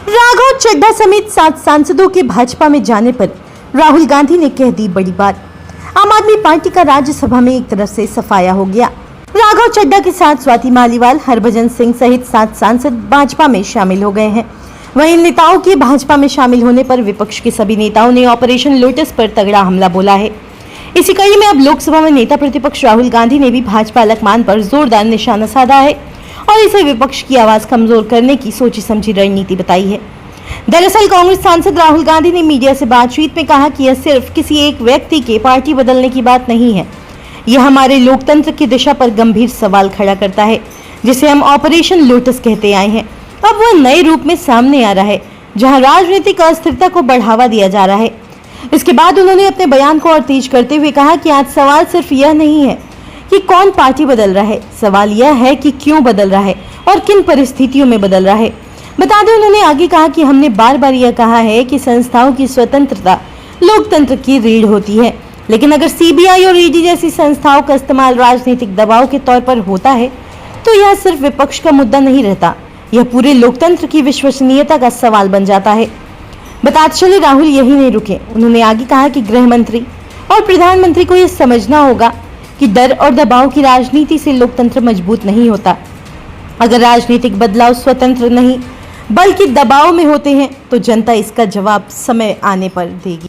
राघव चड्ढा समेत 7 सांसदों के भाजपा में जाने पर राहुल गांधी ने कह दी बड़ी बात। आम आदमी पार्टी का राज्यसभा में एक तरफ से सफाया हो गया। राघव चड्ढा के साथ स्वाति मालीवाल, हरभजन सिंह सहित 7 सांसद भाजपा में शामिल हो गए हैं। वहीं इन नेताओं के भाजपा में शामिल होने पर विपक्ष के सभी नेताओं ने ऑपरेशन लोटस पर तगड़ा हमला बोला है। इसी कड़ी में अब लोकसभा में नेता प्रतिपक्ष राहुल गांधी ने भी भाजपा अलकमान पर जोरदार निशाना साधा है और इसे विपक्ष की आवाज कमजोर करने की सोची समझी रणनीति बताई है। दरअसल कांग्रेस सांसद राहुल गांधी ने मीडिया से बातचीत में कहा कि यह सिर्फ किसी एक व्यक्ति के पार्टी बदलने की बात नहीं है, यह हमारे लोकतंत्र की दिशा पर गंभीर सवाल खड़ा करता है, जिसे हम ऑपरेशन लोटस कहते आए हैं। अब वह नए रूप में सामने आ रहा है, जहां राजनीतिक अस्थिरता को बढ़ावा दिया जा रहा है। इसके बाद उन्होंने अपने बयान को और तेज करते हुए कहा कि आज सवाल सिर्फ यह नहीं है कि कौन पार्टी बदल रहा है, सवाल यह है कि क्यों बदल रहा है और किन परिस्थितियों में बदल रहा है। बता दें, उन्होंने आगे कहा कि हमने बार बार यह कहा है कि संस्थाओं की स्वतंत्रता लोकतंत्र की रीढ़ होती है, लेकिन अगर सीबीआई और ईडी जैसी संस्थाओं का इस्तेमाल राजनीतिक दबाव के तौर पर होता है तो यह सिर्फ विपक्ष का मुद्दा नहीं रहता, यह पूरे लोकतंत्र की विश्वसनीयता का सवाल बन जाता है। बताते चले राहुल यही नहीं रुके। उन्होंने आगे कहा कि गृह मंत्री और प्रधानमंत्री को यह समझना होगा कि डर और दबाव की राजनीति से लोकतंत्र मजबूत नहीं होता। अगर राजनीतिक बदलाव स्वतंत्र नहीं बल्कि दबाव में होते हैं तो जनता इसका जवाब समय आने पर देगी।